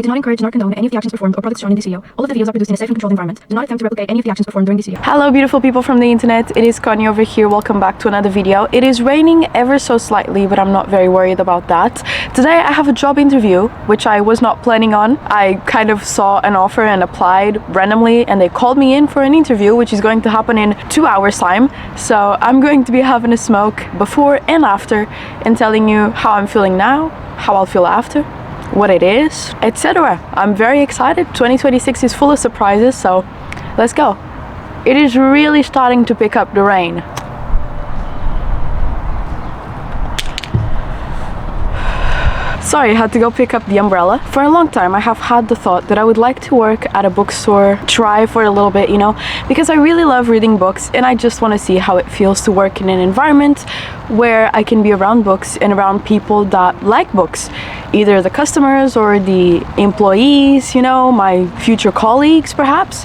I do not encourage nor condone any of the actions performed or products shown in this video. All of the videos are produced in a safe and controlled environment. Do not attempt to replicate any of the actions performed during this video. Hello beautiful people from the internet, it is Connie over here. Welcome back to another video. It is raining ever so slightly, but I'm not very worried about that. Today I have a job interview, which I was not planning on. I kind of saw an offer and applied randomly, and they called me in for an interview, which is going to happen in 2 hours time. So I'm going to be having a smoke before and after and telling you how I'm feeling now, how I'll feel after, what it is, etc. I'm very excited. 2026 is full of surprises, so let's go. It is really starting to pick up the rain. Sorry, I had to go pick up the umbrella. For a long time I have had the thought that I would like to work at a bookstore, try for a little bit, you know, because I really love reading books and I just want to see how it feels to work in an environment where I can be around books and around people that like books. Either the customers or the employees, you know, my future colleagues perhaps.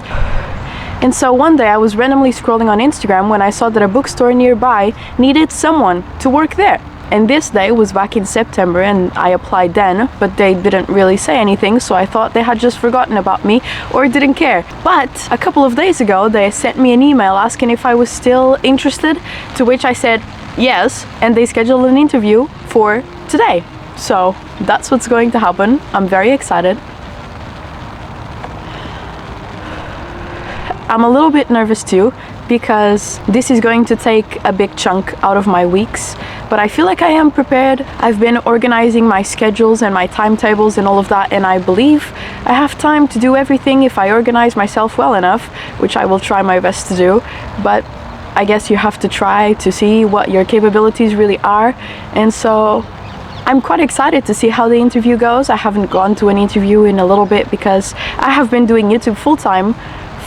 And so one day I was randomly scrolling on Instagram when I saw that a bookstore nearby needed someone to work there. And this day was back in September and I applied then, but they didn't really say anything, so I thought they had just forgotten about me or didn't care. But a couple of days ago they sent me an email asking if I was still interested, to which I said yes, and they scheduled an interview for today. So that's what's going to happen. I'm very excited. I'm a little bit nervous too, because this is going to take a big chunk out of my weeks, but I feel like I am prepared. I've been organizing my schedules and my timetables and all of that, and I believe I have time to do everything if I organize myself well enough, which I will try my best to do. But I guess you have to try to see what your capabilities really are, and so I'm quite excited to see how the interview goes. I haven't gone to an interview in a little bit because I have been doing YouTube full-time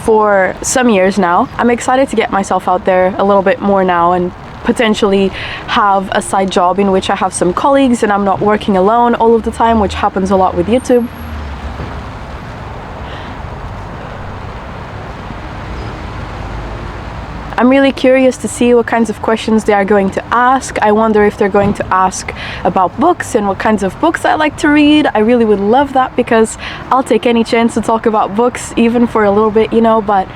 for some years now. I'm excited to get myself out there a little bit more now and potentially have a side job in which I have some colleagues and I'm not working alone all of the time, which happens a lot with YouTube. I'm really curious to see what kinds of questions they are going to ask. I wonder if they're going to ask about books and what kinds of books I like to read. I really would love that because I'll take any chance to talk about books, even for a little bit, you know, but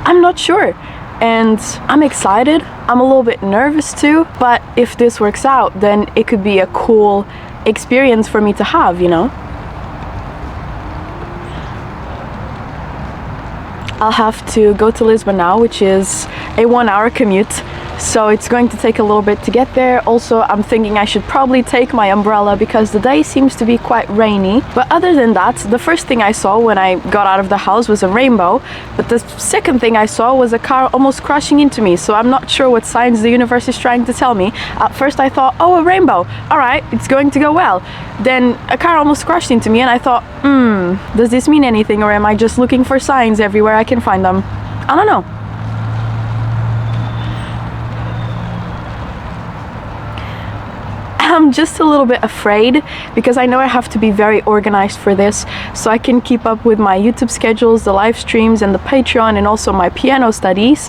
I'm not sure. And I'm excited. I'm a little bit nervous too, but if this works out, then it could be a cool experience for me to have, you know. I'll have to go to Lisbon now, which is a 1-hour commute, so it's going to take a little bit to get there. Also, I'm thinking I should probably take my umbrella because the day seems to be quite rainy. But other than that, the first thing I saw when I got out of the house was a rainbow, but the second thing I saw was a car almost crashing into me, so I'm not sure what signs the universe is trying to tell me. At first I thought, oh, a rainbow, alright, it's going to go well. Then a car almost crashed into me and I thought, does this mean anything, or am I just looking for signs everywhere I can find them? I don't know. I'm just a little bit afraid because I know I have to be very organized for this, so I can keep up with my YouTube schedules, the live streams and the Patreon, and also my piano studies.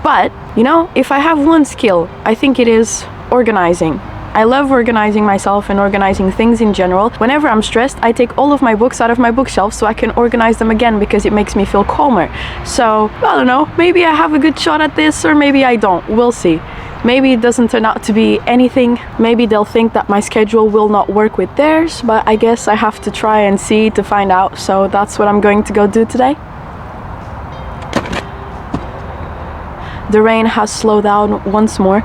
But, you know, if I have one skill, I think it is organizing. I love organizing myself and organizing things in general. Whenever I'm stressed, I take all of my books out of my bookshelf so I can organize them again because it makes me feel calmer. So, I don't know, maybe I have a good shot at this or maybe I don't. We'll see. Maybe it doesn't turn out to be anything. Maybe they'll think that my schedule will not work with theirs, but I guess I have to try and see to find out. So that's what I'm going to go do today. The rain has slowed down once more.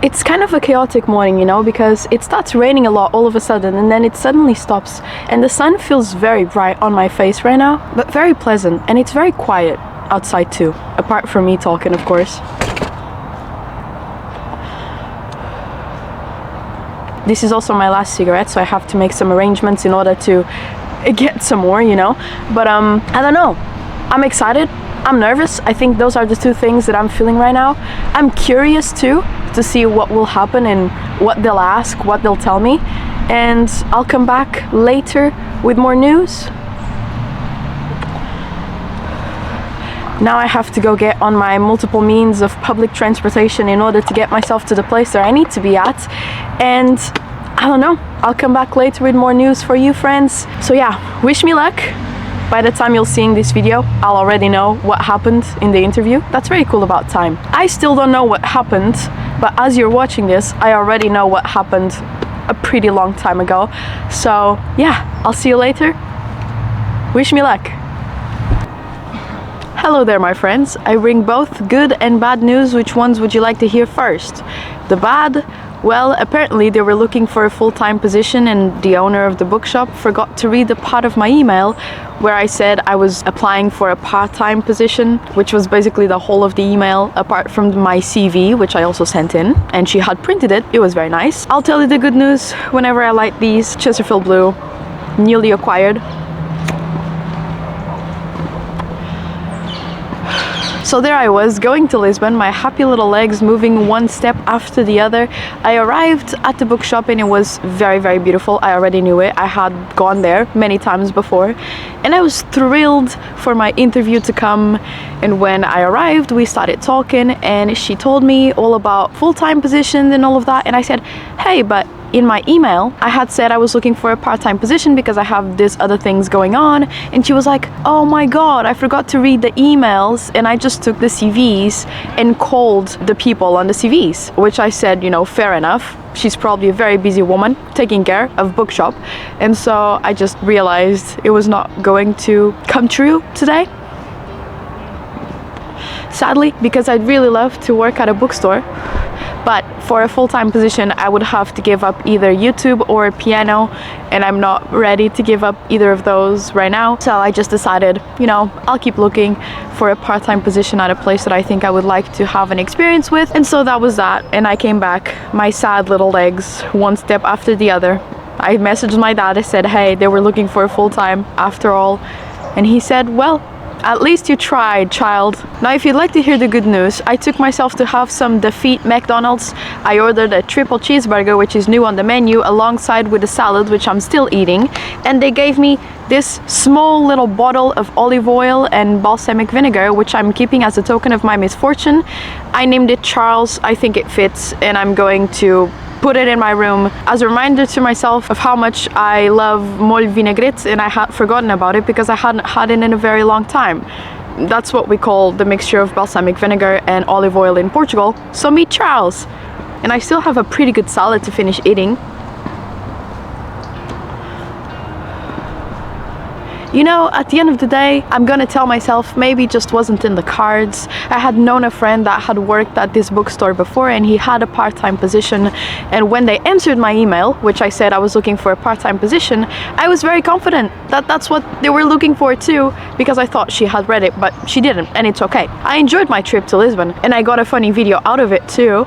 It's kind of a chaotic morning, you know, because it starts raining a lot all of a sudden and then it suddenly stops, and the sun feels very bright on my face right now, but very pleasant, and it's very quiet outside too, apart from me talking, of course. This is also my last cigarette, so I have to make some arrangements in order to get some more, you know, but I don't know. I'm excited, I'm nervous. I think those are the two things that I'm feeling right now. I'm curious too to see what will happen and what they'll ask, what they'll tell me, and I'll come back later with more news. Now I have to go get on my multiple means of public transportation in order to get myself to the place that I need to be at, and I don't know. I'll come back later with more news for you, friends. So yeah, wish me luck. By the time you're seeing this video, I'll already know what happened in the interview. That's very cool about time. I still don't know what happened, but as you're watching this, I already know what happened a pretty long time ago. So yeah, I'll see you later. Wish me luck. Hello there, my friends. I bring both good and bad news. Which ones would you like to hear first? The bad? Well, apparently they were looking for a full-time position and the owner of the bookshop forgot to read the part of my email where I said I was applying for a part-time position, which was basically the whole of the email apart from my CV, which I also sent in, and she had printed it. It was very nice. I'll tell you the good news whenever I light these. Chesterfield Blue, newly acquired. So there I was, going to Lisbon, my happy little legs moving one step after the other. I arrived at the bookshop and it was very, very beautiful. I already knew it. I had gone there many times before. And I was thrilled for my interview to come. And when I arrived, we started talking and she told me all about full-time positions and all of that. And I said, hey, but in my email, I had said I was looking for a part-time position because I have these other things going on. And she was like, oh my God, I forgot to read the emails. And I just took the CVs and called the people on the CVs, which I said, you know, fair enough. She's probably a very busy woman taking care of bookshop. And so I just realized it was not going to come true today. Sadly, because I'd really love to work at a bookstore. But for a full-time position, I would have to give up either YouTube or piano, and I'm not ready to give up either of those right now. So I just decided, you know, I'll keep looking for a part-time position at a place that I think I would like to have an experience with. And so that was that. And I came back, my sad little legs, one step after the other. I messaged my dad, I said, hey, they were looking for a full-time after all. And he said, well, at least you tried, child. Now, if you'd like to hear the good news, I took myself to have some Defeat McDonald's. I ordered a triple cheeseburger, which is new on the menu, alongside with a salad, which I'm still eating. And they gave me this small little bottle of olive oil and balsamic vinegar, which I'm keeping as a token of my misfortune. I named it Charles. I think it fits, and I'm going to put it in my room as a reminder to myself of how much I love mole vinaigrette, and I had forgotten about it because I hadn't had it in a very long time. That's what we call the mixture of balsamic vinegar and olive oil in Portugal. So meet Charles. And I still have a pretty good salad to finish eating. You know, at the end of the day, I'm gonna tell myself maybe it just wasn't in the cards. I had known a friend that had worked at this bookstore before and he had a part-time position. And when they answered my email, which I said I was looking for a part-time position, I was very confident that that's what they were looking for too, because I thought she had read it, but she didn't, and it's okay. I enjoyed my trip to Lisbon and I got a funny video out of it too.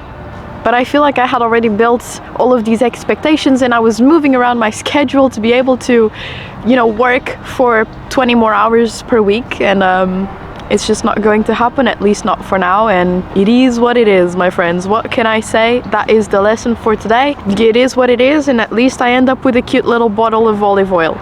But I feel like I had already built all of these expectations and I was moving around my schedule to be able to, you know, work for 20 more hours per week, and it's just not going to happen, at least not for now. And it is what it is, my friends. What can I say? That is the lesson for today. It is what it is, and at least I end up with a cute little bottle of olive oil.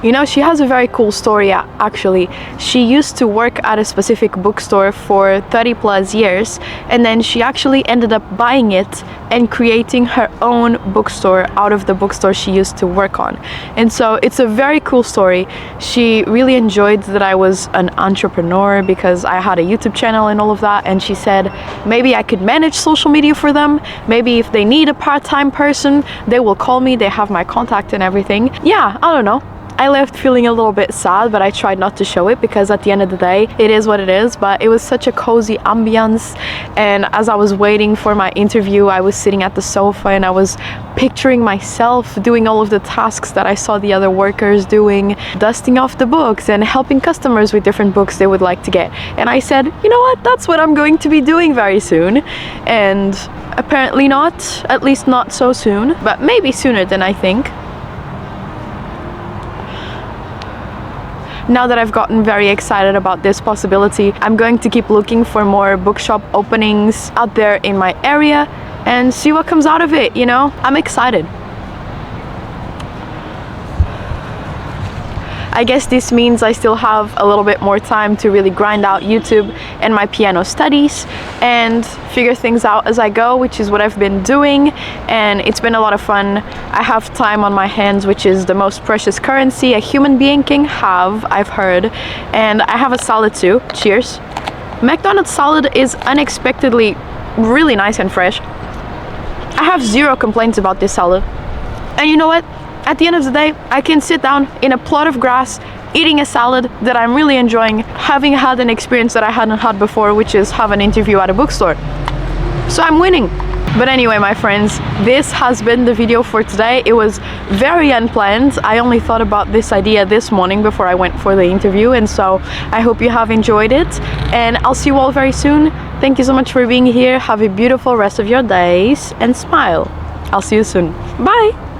You know, she has a very cool story actually. She used to work at a specific bookstore for 30 plus years, and then she actually ended up buying it and creating her own bookstore out of the bookstore she used to work on. And so it's a very cool story. She really enjoyed that I was an entrepreneur because I had a YouTube channel and all of that, and she said maybe I could manage social media for them. Maybe if they need a part-time person, they will call me. They have my contact and everything. Yeah, I don't know. I left feeling a little bit sad, but I tried not to show it because at the end of the day, it is what it is. But it was such a cozy ambience, and as I was waiting for my interview, I was sitting at the sofa and I was picturing myself doing all of the tasks that I saw the other workers doing, dusting off the books and helping customers with different books they would like to get. And I said, you know what, that's what I'm going to be doing very soon. And apparently not, at least not so soon, but maybe sooner than I think. Now that I've gotten very excited about this possibility, I'm going to keep looking for more bookshop openings out there in my area and see what comes out of it, you know? I'm excited. I guess this means I still have a little bit more time to really grind out YouTube and my piano studies and figure things out as I go, which is what I've been doing, and it's been a lot of fun. I have time on my hands, which is the most precious currency a human being can have, I've heard, and I have a salad too. Cheers. McDonald's salad is unexpectedly really nice and fresh. I have zero complaints about this salad. And you know what? At the end of the day, I can sit down in a plot of grass eating a salad that I'm really enjoying, having had an experience that I hadn't had before, which is have an interview at a bookstore. So I'm winning. But anyway, my friends, this has been the video for today. It was very unplanned. I only thought about this idea this morning before I went for the interview, and so I hope you have enjoyed it, and I'll see you all very soon. Thank you so much for being here. Have a beautiful rest of your days and smile. I'll see you soon. Bye!